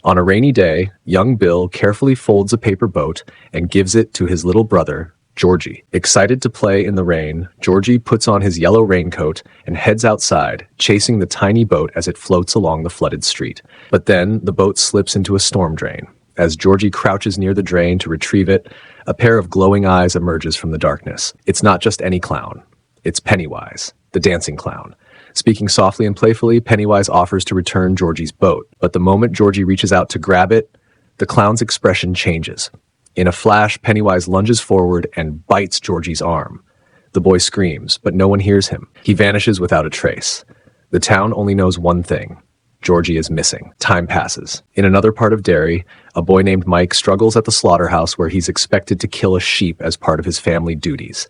On a rainy day, young Bill carefully folds a paper boat and gives it to his little brother, Georgie. Excited to play in the rain, Georgie puts on his yellow raincoat and heads outside, chasing the tiny boat as it floats along the flooded street. But then the boat slips into a storm drain. As Georgie crouches near the drain to retrieve it, a pair of glowing eyes emerges from the darkness. It's not just any clown. It's Pennywise, the dancing clown. Speaking softly and playfully, Pennywise offers to return Georgie's boat. But the moment Georgie reaches out to grab it, the clown's expression changes. In a flash, Pennywise lunges forward and bites Georgie's arm. The boy screams, but no one hears him. He vanishes without a trace. The town only knows one thing. Georgie is missing. Time passes. In another part of Derry, a boy named Mike struggles at the slaughterhouse where he's expected to kill a sheep as part of his family duties.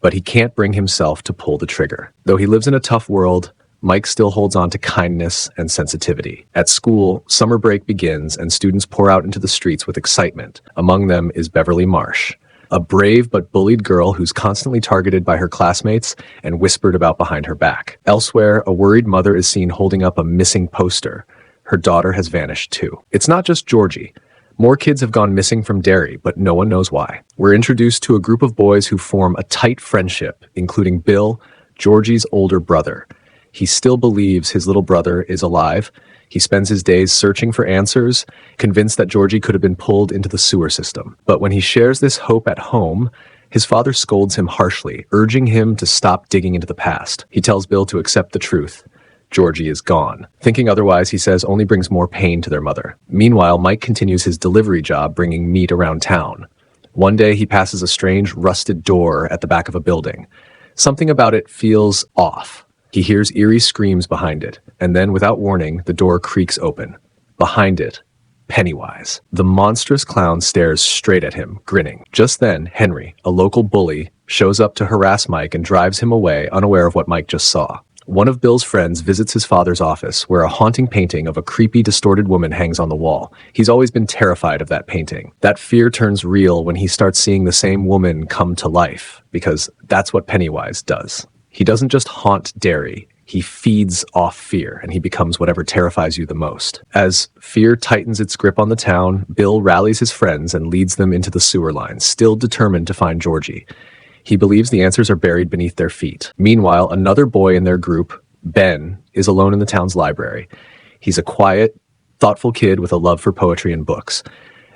But he can't bring himself to pull the trigger. Though he lives in a tough world, Mike still holds on to kindness and sensitivity. At school, summer break begins and students pour out into the streets with excitement. Among them is Beverly Marsh, a brave but bullied girl who's constantly targeted by her classmates and whispered about behind her back. Elsewhere, a worried mother is seen holding up a missing poster. Her daughter has vanished too. It's not just Georgie. More kids have gone missing from Derry, but no one knows why. We're introduced to a group of boys who form a tight friendship, including Bill, Georgie's older brother. He still believes his little brother is alive. He spends his days searching for answers, convinced that Georgie could have been pulled into the sewer system. But when he shares this hope at home, his father scolds him harshly, urging him to stop digging into the past. He tells Bill to accept the truth. Georgie is gone. Thinking otherwise, he says, only brings more pain to their mother. Meanwhile, Mike continues his delivery job, bringing meat around town. One day, he passes a strange, rusted door at the back of a building. Something about it feels off. He hears eerie screams behind it, and then, without warning, the door creaks open. Behind it, Pennywise. The monstrous clown stares straight at him, grinning. Just then, Henry, a local bully, shows up to harass Mike and drives him away, unaware of what Mike just saw. One of Bill's friends visits his father's office, where a haunting painting of a creepy, distorted woman hangs on the wall. He's always been terrified of that painting. That fear turns real when he starts seeing the same woman come to life, because that's what Pennywise does. He doesn't just haunt Derry, he feeds off fear, and he becomes whatever terrifies you the most. As fear tightens its grip on the town, Bill rallies his friends and leads them into the sewer line, still determined to find Georgie. He believes the answers are buried beneath their feet. Meanwhile, another boy in their group, Ben, is alone in the town's library. He's a quiet, thoughtful kid with a love for poetry and books.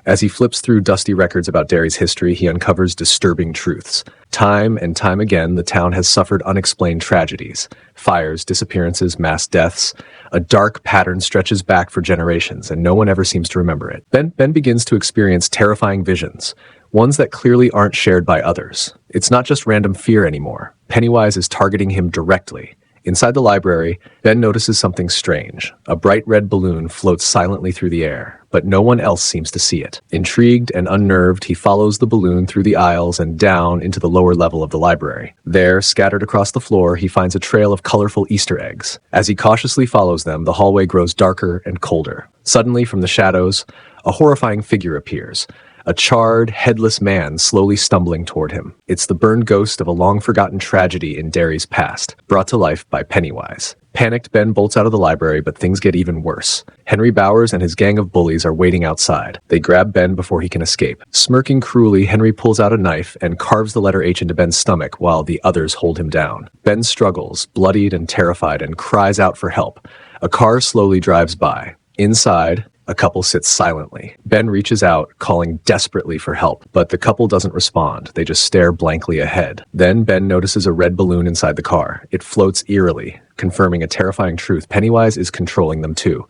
As he flips through dusty records about Derry's history, he uncovers disturbing truths. Time and time again, the town has suffered unexplained tragedies. Fires, disappearances, mass deaths. A dark pattern stretches back for generations, and no one ever seems to remember it. Ben begins to experience terrifying visions, ones that clearly aren't shared by others. It's not just random fear anymore. Pennywise is targeting him directly. Inside the library, Ben notices something strange. A bright red balloon floats silently through the air, but no one else seems to see it. Intrigued and unnerved, he follows the balloon through the aisles and down into the lower level of the library. There, scattered across the floor, he finds a trail of colorful Easter eggs. As he cautiously follows them, the hallway grows darker and colder. Suddenly, from the shadows, a horrifying figure appears. A charred, headless man slowly stumbling toward him. It's the burned ghost of a long-forgotten tragedy in Derry's past, brought to life by Pennywise. Panicked, Ben bolts out of the library, but things get even worse. Henry Bowers and his gang of bullies are waiting outside. They grab Ben before he can escape. Smirking cruelly, Henry pulls out a knife and carves the letter H into Ben's stomach while the others hold him down. Ben struggles, bloodied and terrified, and cries out for help. A car slowly drives by. Inside, a couple sits silently. Ben reaches out, calling desperately for help, but the couple doesn't respond. They just stare blankly ahead. Then Ben notices a red balloon inside the car. It floats eerily, confirming a terrifying truth. Pennywise is controlling them too.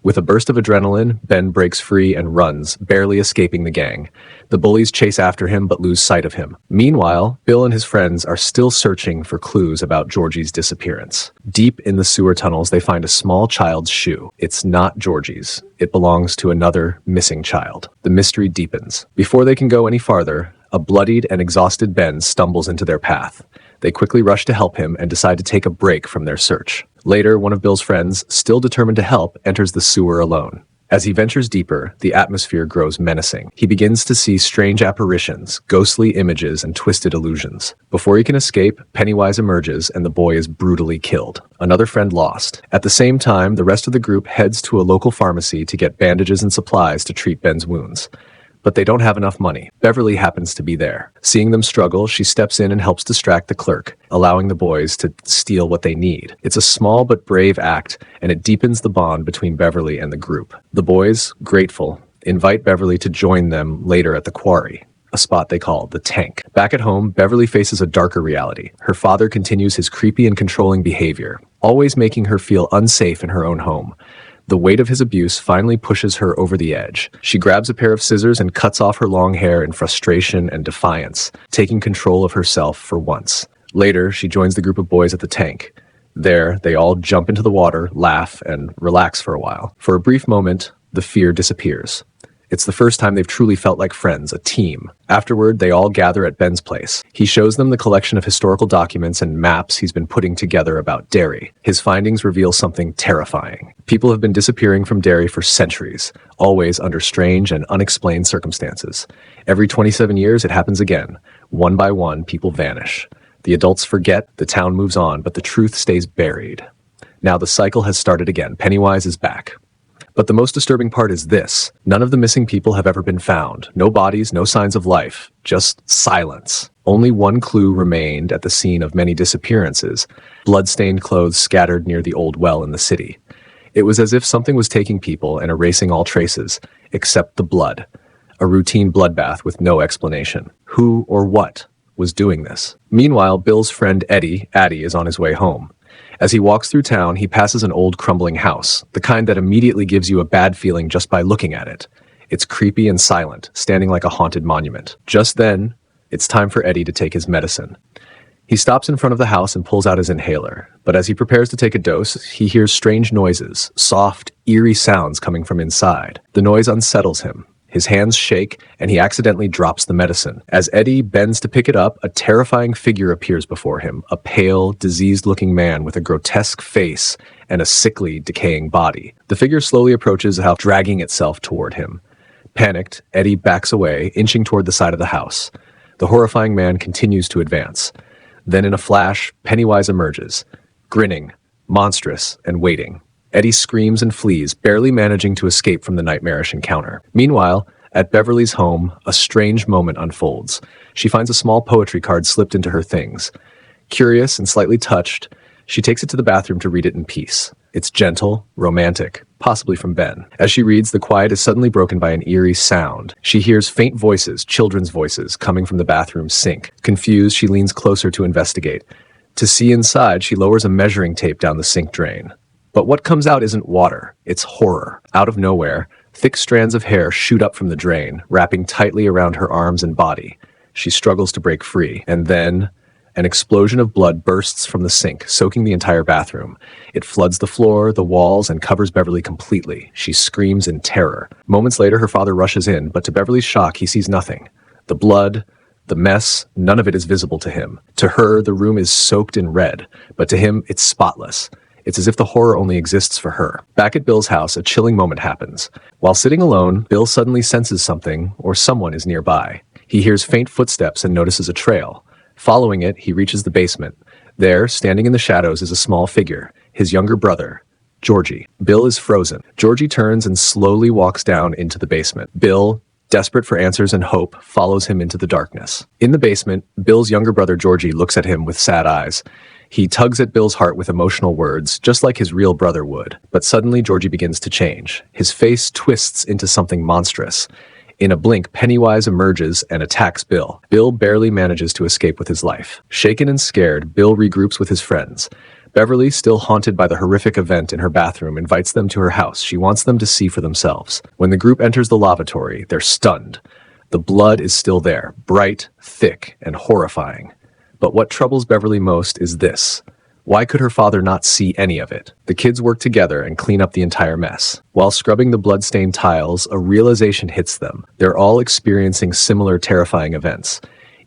With a burst of adrenaline, Ben breaks free and runs, barely escaping the gang. The bullies chase after him but lose sight of him. Meanwhile, Bill and his friends are still searching for clues about Georgie's disappearance. Deep in the sewer tunnels, they find a small child's shoe. It's not Georgie's. It belongs to another missing child. The mystery deepens. Before they can go any farther, a bloodied and exhausted Ben stumbles into their path. They quickly rush to help him and decide to take a break from their search. Later, one of Bill's friends, still determined to help, enters the sewer alone. As he ventures deeper, the atmosphere grows menacing. He begins to see strange apparitions, ghostly images, and twisted illusions. Before he can escape, Pennywise emerges and the boy is brutally killed. Another friend lost. At the same time, the rest of the group heads to a local pharmacy to get bandages and supplies to treat Ben's wounds. But they don't have enough money. Beverly happens to be there. Seeing them struggle, she steps in and helps distract the clerk, allowing the boys to steal what they need. It's a small but brave act, and it deepens the bond between Beverly and the group. The boys, grateful, invite Beverly to join them later at the quarry, a spot they call the tank. Back at home, Beverly faces a darker reality. Her father continues his creepy and controlling behavior, always making her feel unsafe in her own home. The weight of his abuse finally pushes her over the edge. She grabs a pair of scissors and cuts off her long hair in frustration and defiance, taking control of herself for once. Later, she joins the group of boys at the tank. There, they all jump into the water, laugh, and relax for a while. For a brief moment, the fear disappears. It's the first time they've truly felt like friends, a team. Afterward, they all gather at Ben's place. He shows them the collection of historical documents and maps he's been putting together about Derry. His findings reveal something terrifying. People have been disappearing from Derry for centuries, always under strange and unexplained circumstances. Every 27 years, it happens again. One by one, people vanish. The adults forget, the town moves on, but the truth stays buried. Now the cycle has started again. Pennywise is back. But the most disturbing part is this. None of the missing people have ever been found. No bodies, no signs of life. Just silence. Only one clue remained at the scene of many disappearances. Blood-stained clothes scattered near the old well in the city. It was as if something was taking people and erasing all traces, except the blood. A routine bloodbath with no explanation. Who or what was doing this? Meanwhile, Bill's friend Addy is on his way home. As he walks through town, he passes an old crumbling house, the kind that immediately gives you a bad feeling just by looking at it. It's creepy and silent, standing like a haunted monument. Just then, it's time for Addy to take his medicine. He stops in front of the house and pulls out his inhaler, but as he prepares to take a dose, he hears strange noises, soft, eerie sounds coming from inside. The noise unsettles him. His hands shake, and he accidentally drops the medicine. As Addy bends to pick it up, a terrifying figure appears before him, a pale, diseased-looking man with a grotesque face and a sickly, decaying body. The figure slowly approaches, dragging itself toward him. Panicked, Addy backs away, inching toward the side of the house. The horrifying man continues to advance. Then in a flash, Pennywise emerges, grinning, monstrous, and waiting. Addy screams and flees, barely managing to escape from the nightmarish encounter. Meanwhile, at Beverly's home, a strange moment unfolds. She finds a small poetry card slipped into her things. Curious and slightly touched, she takes it to the bathroom to read it in peace. It's gentle, romantic, possibly from Ben. As she reads, the quiet is suddenly broken by an eerie sound. She hears faint voices, children's voices, coming from the bathroom sink. Confused, she leans closer to investigate. To see inside, she lowers a measuring tape down the sink drain. But what comes out isn't water, it's horror. Out of nowhere, thick strands of hair shoot up from the drain, wrapping tightly around her arms and body. She struggles to break free, and then an explosion of blood bursts from the sink, soaking the entire bathroom. It floods the floor, the walls, and covers Beverly completely. She screams in terror. Moments later, her father rushes in, but to Beverly's shock, he sees nothing. The blood, the mess, none of it is visible to him. To her, the room is soaked in red, but to him, it's spotless. It's as if the horror only exists for her. Back at Bill's house, a chilling moment happens. While sitting alone, Bill suddenly senses something or someone is nearby. He hears faint footsteps and notices a trail. Following it, he reaches the basement. There, standing in the shadows, is a small figure, his younger brother, Georgie. Bill is frozen. Georgie turns and slowly walks down into the basement. Bill, desperate for answers and hope, follows him into the darkness. In the basement, Bill's younger brother Georgie looks at him with sad eyes. He tugs at Bill's heart with emotional words, just like his real brother would. But suddenly, Georgie begins to change. His face twists into something monstrous. In a blink, Pennywise emerges and attacks Bill. Bill barely manages to escape with his life. Shaken and scared, Bill regroups with his friends. Beverly, still haunted by the horrific event in her bathroom, invites them to her house. She wants them to see for themselves. When the group enters the lavatory, they're stunned. The blood is still there, bright, thick, and horrifying. But what troubles Beverly most is this. Why could her father not see any of it? The kids work together and clean up the entire mess. While scrubbing the blood-stained tiles, a realization hits them. They're all experiencing similar terrifying events.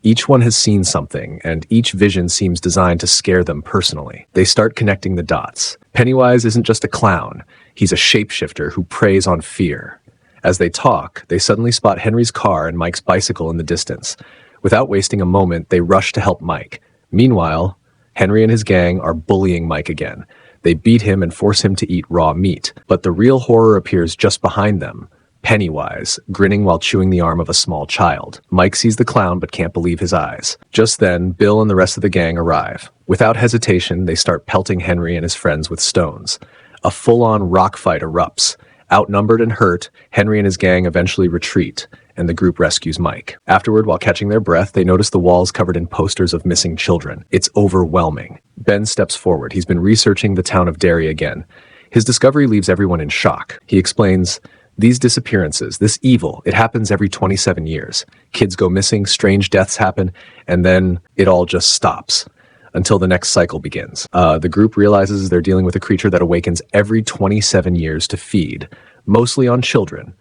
Each one has seen something, and each vision seems designed to scare them personally. They start connecting the dots. Pennywise isn't just a clown. He's a shapeshifter who preys on fear. As they talk, they suddenly spot Henry's car and Mike's bicycle in the distance. Without wasting a moment, they rush to help Mike. Meanwhile, Henry and his gang are bullying Mike again. They beat him and force him to eat raw meat. But the real horror appears just behind them. Pennywise, grinning while chewing the arm of a small child. Mike sees the clown but can't believe his eyes. Just then, Bill and the rest of the gang arrive. Without hesitation, they start pelting Henry and his friends with stones. A full-on rock fight erupts. Outnumbered and hurt, Henry and his gang eventually retreat, and the group rescues Mike. Afterward, while catching their breath, they notice the walls covered in posters of missing children. It's overwhelming. Ben steps forward. He's been researching the town of Derry again. His discovery leaves everyone in shock. He explains, "These disappearances, this evil, it happens every 27 years. Kids go missing, strange deaths happen, and then it all just stops until the next cycle begins." The group realizes they're dealing with a creature that awakens every 27 years to feed, mostly on children.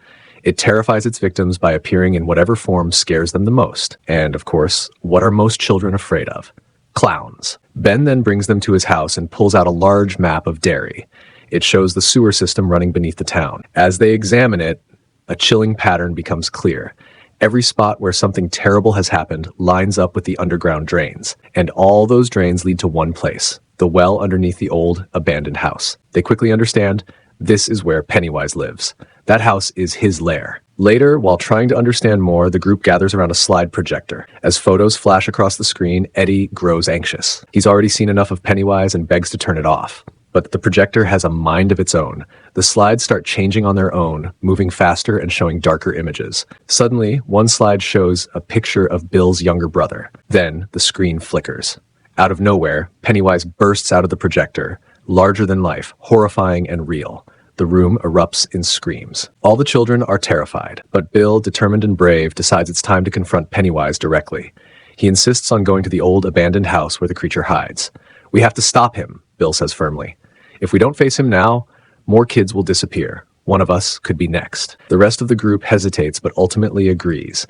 It terrifies its victims by appearing in whatever form scares them the most. And, of course, what are most children afraid of? Clowns. Ben then brings them to his house and pulls out a large map of Derry. It shows the sewer system running beneath the town. As they examine it, a chilling pattern becomes clear. Every spot where something terrible has happened lines up with the underground drains, and all those drains lead to one place, the well underneath the old, abandoned house. They quickly understand this is where Pennywise lives. That house is his lair. Later, while trying to understand more, the group gathers around a slide projector. As photos flash across the screen, Eddie grows anxious. He's already seen enough of Pennywise and begs to turn it off. But the projector has a mind of its own. The slides start changing on their own, moving faster and showing darker images. Suddenly, one slide shows a picture of Bill's younger brother. Then, the screen flickers. Out of nowhere, Pennywise bursts out of the projector, larger than life, horrifying and real. The room erupts in screams. All the children are terrified, but Bill, determined and brave, decides it's time to confront Pennywise directly. He insists on going to the old abandoned house where the creature hides. "We have to stop him," Bill says firmly. "If we don't face him now, more kids will disappear. One of us could be next." The rest of the group hesitates but ultimately agrees.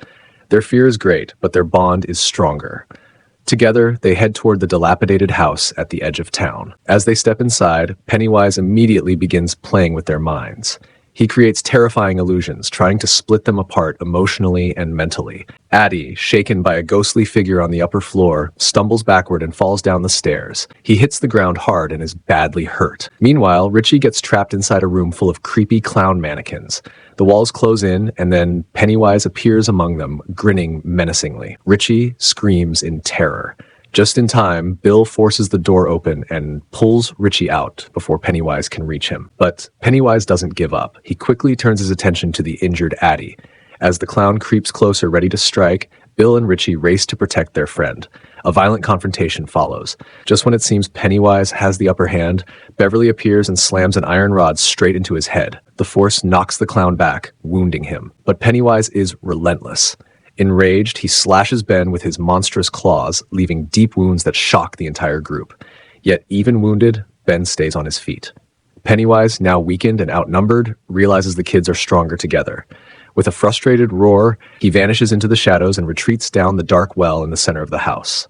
Their fear is great, but their bond is stronger. Together, they head toward the dilapidated house at the edge of town. As they step inside, Pennywise immediately begins playing with their minds. He creates terrifying illusions, trying to split them apart emotionally and mentally. Addie, shaken by a ghostly figure on the upper floor, stumbles backward and falls down the stairs. He hits the ground hard and is badly hurt. Meanwhile, Richie gets trapped inside a room full of creepy clown mannequins. The walls close in, and then Pennywise appears among them, grinning menacingly. Richie screams in terror. Just in time, Bill forces the door open and pulls Richie out before Pennywise can reach him. But Pennywise doesn't give up. He quickly turns his attention to the injured Addie. As the clown creeps closer, ready to strike, Bill and Richie race to protect their friend. A violent confrontation follows. Just when it seems Pennywise has the upper hand, Beverly appears and slams an iron rod straight into his head. The force knocks the clown back, wounding him. But Pennywise is relentless. Enraged, he slashes Ben with his monstrous claws, leaving deep wounds that shock the entire group. Yet even wounded, Ben stays on his feet. Pennywise, now weakened and outnumbered, realizes the kids are stronger together. With a frustrated roar, he vanishes into the shadows and retreats down the dark well in the center of the house.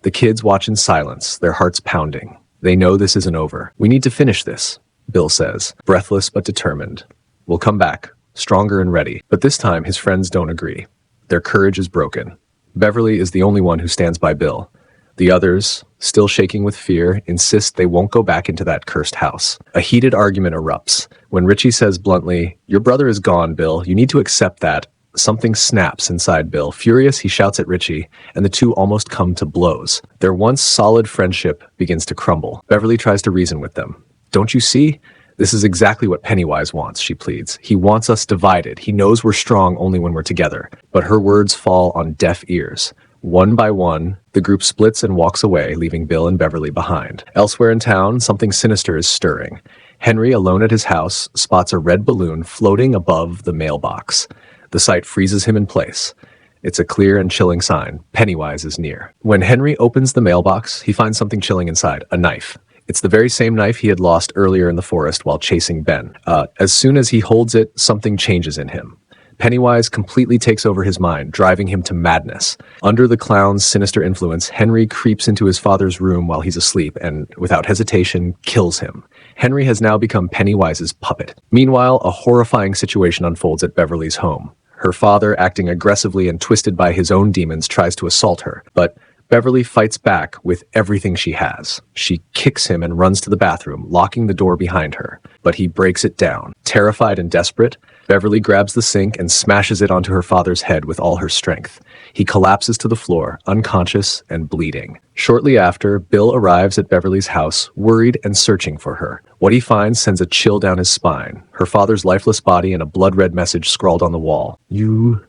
The kids watch in silence, their hearts pounding. They know this isn't over. "We need to finish this," Bill says, breathless but determined. "We'll come back, stronger and ready." But this time, his friends don't agree. Their courage is broken. Beverly is the only one who stands by Bill. The others, still shaking with fear, insist they won't go back into that cursed house. A heated argument erupts. When Richie says bluntly, "Your brother is gone, Bill. You need to accept that," something snaps inside Bill. Furious, he shouts at Richie, and the two almost come to blows. Their once solid friendship begins to crumble. Beverly tries to reason with them. "Don't you see? This is exactly what Pennywise wants," she pleads. "He wants us divided. He knows we're strong only when we're together." But her words fall on deaf ears. One by one, the group splits and walks away, leaving Bill and Beverly behind. Elsewhere in town, something sinister is stirring. Henry, alone at his house, spots a red balloon floating above the mailbox. The sight freezes him in place. It's a clear and chilling sign. Pennywise is near. When Henry opens the mailbox, he finds something chilling inside, a knife. It's the very same knife he had lost earlier in the forest while chasing Ben. As soon as he holds it, something changes in him. Pennywise completely takes over his mind, driving him to madness. Under the clown's sinister influence, Henry creeps into his father's room while he's asleep and, without hesitation, kills him. Henry has now become Pennywise's puppet. Meanwhile, a horrifying situation unfolds at Beverly's home. Her father, acting aggressively and twisted by his own demons, tries to assault her, but Beverly fights back with everything she has. She kicks him and runs to the bathroom, locking the door behind her, but he breaks it down. Terrified and desperate, Beverly grabs the sink and smashes it onto her father's head with all her strength. He collapses to the floor, unconscious and bleeding. Shortly after, Bill arrives at Beverly's house, worried and searching for her. What he finds sends a chill down his spine. Her father's lifeless body and a blood-red message scrawled on the wall. You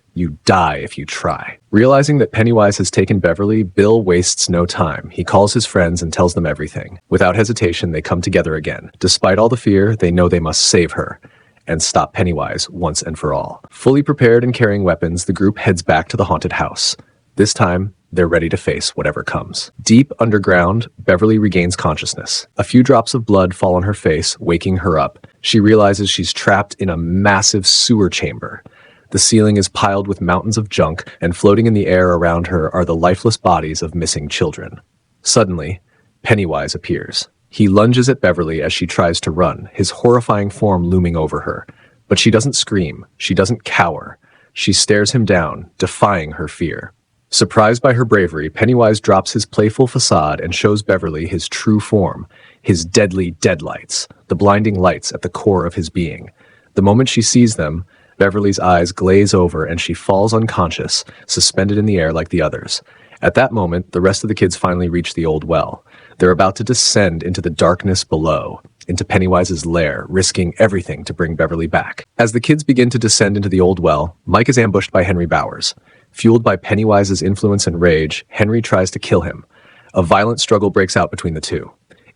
die if you try. Realizing that Pennywise has taken Beverly, Bill wastes no time. He calls his friends and tells them everything. Without hesitation, they come together again. Despite all the fear, they know they must save her and stop Pennywise once and for all. Fully prepared and carrying weapons, the group heads back to the haunted house. This time, they're ready to face whatever comes. Deep underground, Beverly regains consciousness. A few drops of blood fall on her face, waking her up. She realizes she's trapped in a massive sewer chamber. The ceiling is piled with mountains of junk, and floating in the air around her are the lifeless bodies of missing children. Suddenly, Pennywise appears. He lunges at Beverly as she tries to run, his horrifying form looming over her. But she doesn't scream. She doesn't cower. She stares him down, defying her fear. Surprised by her bravery, Pennywise drops his playful facade and shows Beverly his true form, his deadly deadlights, the blinding lights at the core of his being. The moment she sees them, Beverly's eyes glaze over and she falls unconscious, suspended in the air like the others. At that moment, the rest of the kids finally reach the old well. They're about to descend into the darkness below, into Pennywise's lair, risking everything to bring Beverly back. As the kids begin to descend into the old well, Mike is ambushed by Henry Bowers. Fueled by Pennywise's influence and rage, Henry tries to kill him. A violent struggle breaks out between the two.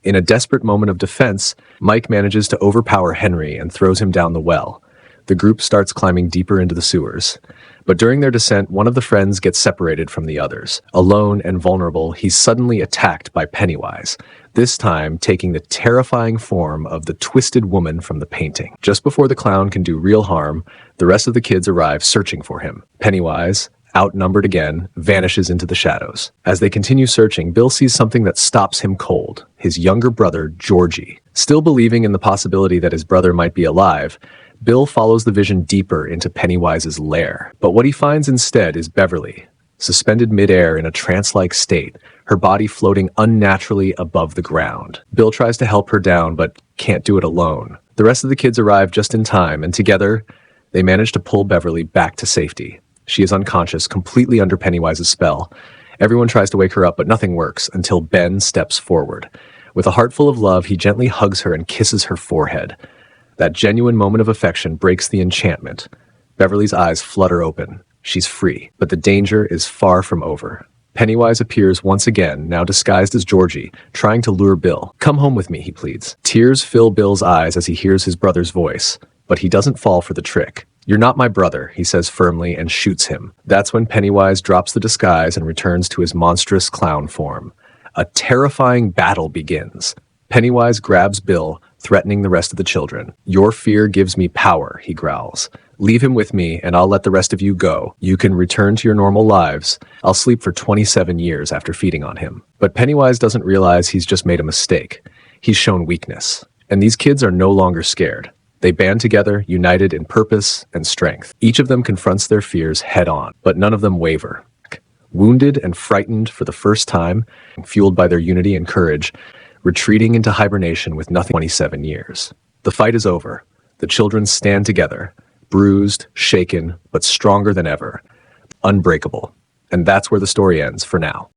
In a desperate moment of defense, Mike manages to overpower Henry and throws him down the well. The group starts climbing deeper into the sewers. But during their descent, one of the friends gets separated from the others. Alone and vulnerable, he's suddenly attacked by Pennywise, this time taking the terrifying form of the twisted woman from the painting. Just before the clown can do real harm, the rest of the kids arrive searching for him. Pennywise, outnumbered again, vanishes into the shadows. As they continue searching, Bill sees something that stops him cold. His younger brother, Georgie. Still believing in the possibility that his brother might be alive, Bill follows the vision deeper into Pennywise's lair. But what he finds instead is Beverly, suspended midair in a trance-like state, her body floating unnaturally above the ground. Bill tries to help her down, but can't do it alone. The rest of the kids arrive just in time, and together, they manage to pull Beverly back to safety. She is unconscious, completely under Pennywise's spell. Everyone tries to wake her up, but nothing works until Ben steps forward. With a heart full of love, he gently hugs her and kisses her forehead. That genuine moment of affection breaks the enchantment. Beverly's eyes flutter open. She's free, but the danger is far from over. Pennywise appears once again, now disguised as Georgie, trying to lure Bill. "Come home with me," he pleads. Tears fill Bill's eyes as he hears his brother's voice, but he doesn't fall for the trick. "You're not my brother," he says firmly and shoots him. That's when Pennywise drops the disguise and returns to his monstrous clown form. A terrifying battle begins. Pennywise grabs Bill, threatening the rest of the children. "Your fear gives me power," he growls. "Leave him with me, and I'll let the rest of you go. You can return to your normal lives. I'll sleep for 27 years after feeding on him." But Pennywise doesn't realize he's just made a mistake. He's shown weakness. And these kids are no longer scared. They band together, united in purpose and strength. Each of them confronts their fears head-on, but none of them waver. Wounded and frightened for the first time, fueled by their unity and courage, retreating into hibernation with nothing. 27 years. The fight is over. The children stand together, bruised, shaken, but stronger than ever. Unbreakable. And that's where the story ends for now.